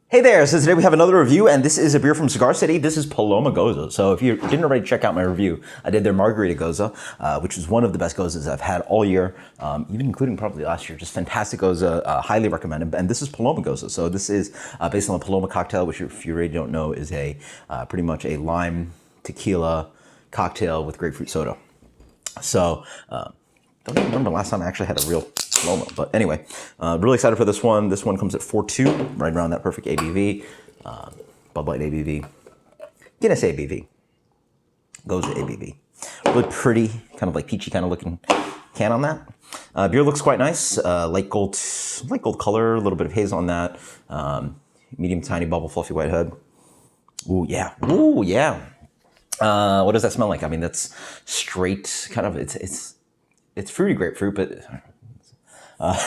Hey there, so today we have another review, and this is a beer from Cigar City. This is Paloma Gose. So if you didn't already check out my review, I did their Margarita Gose, which is one of the best Goses I've had all year, even including probably last year. Just fantastic Gose, highly recommended. And this is Paloma Gose. So this is based on the Paloma cocktail, which if you already don't know is a pretty much a lime tequila cocktail with grapefruit soda. So don't even remember last time I actually had a real Paloma. But anyway, really excited for this one. This one comes at 4.2, right around that perfect ABV. Bud Light ABV. Guinness ABV. Gose ABV. Really pretty, kind of like peachy kind of looking can on that. Beer looks quite nice. Light gold color, a little bit of haze on that. Medium tiny bubble, fluffy white head. Ooh, yeah. Ooh, yeah. What does that smell like? I mean, that's straight kind of, it's fruity grapefruit, but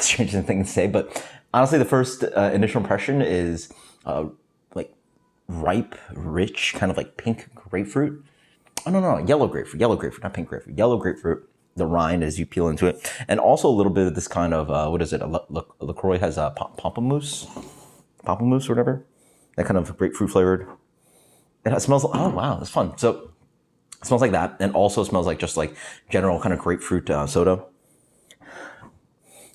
strange thing to say, but honestly, the first initial impression is like ripe, rich, kind of like pink grapefruit. Oh, no, yellow grapefruit, not pink grapefruit, yellow grapefruit, the rind as you peel into it. And also a little bit of this kind of, what is it? LaCroix has a pamplemousse or whatever. That kind of grapefruit flavored. And it smells, oh wow, that's fun. So it smells like that, and also smells like just like general kind of grapefruit soda.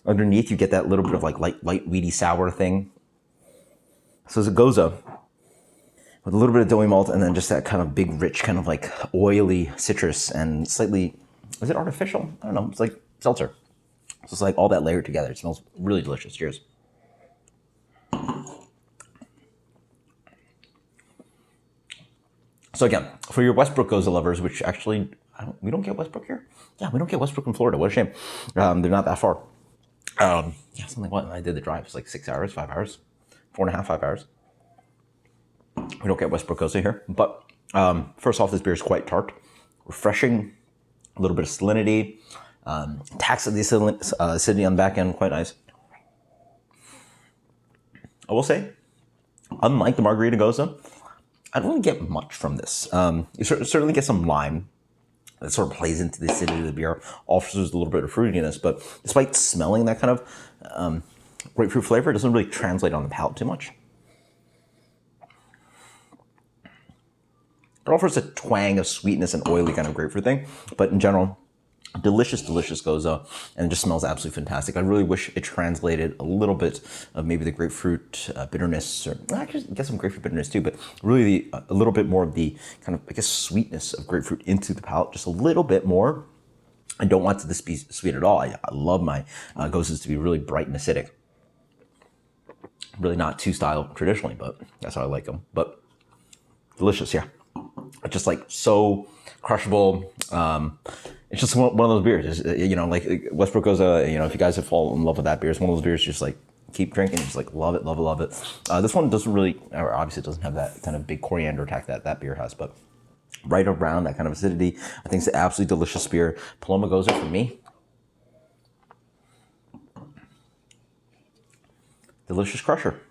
Underneath, you get that little bit of like light weedy sour thing. So it's a Gose with a little bit of doughy malt, and then just that kind of big, rich, kind of like oily citrus, and slightly, is it artificial? I don't know. It's like seltzer. So it's like all that layered together. It smells really delicious. Cheers. So again, for your Westbrook Gose lovers, which actually, we don't get Westbrook here? Yeah, we don't get Westbrook in Florida. What a shame. They're not that far. Yeah, something like what? I did the drive. It's like 6 hours, 5 hours, 4.5, 5 hours. We don't get Westbrook Gose here. But first off, this beer is quite tart, refreshing, a little bit of salinity, tax of the acidity on the back end, quite nice. I will say, unlike the Margarita Gose, I don't really get much from this. You certainly get some lime. That sort of plays into the acidity of the beer, offers a little bit of fruitiness, but despite smelling that kind of grapefruit flavor, it doesn't really translate on the palate too much. It offers a twang of sweetness and oily kind of grapefruit thing, but in general, delicious Gose, and it just smells absolutely fantastic. I really wish it translated a little bit of maybe the grapefruit bitterness, or actually get some grapefruit bitterness too, but really a little bit more of the kind of, I guess, sweetness of grapefruit into the palate, just a little bit more. I don't want this to be sweet at all. I love my Goses to be really bright and acidic. Really not two-style traditionally, but that's how I like them. But delicious, yeah. Just like so crushable. It's just one of those beers, you know, like Westbrook Gose, you know, if you guys have fallen in love with that beer, it's one of those beers just like keep drinking, just like love it. This one doesn't really, or obviously it doesn't have that kind of big coriander attack that beer has, but right around that kind of acidity, I think it's an absolutely delicious beer. Paloma Gose for me. Delicious crusher.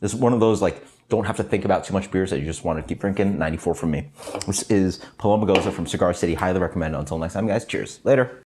This is one of those like, don't have to think about too much beers that you just want to keep drinking. 94 from me. This is Paloma Gose from Cigar City. Highly recommend. Until next time, guys. Cheers. Later.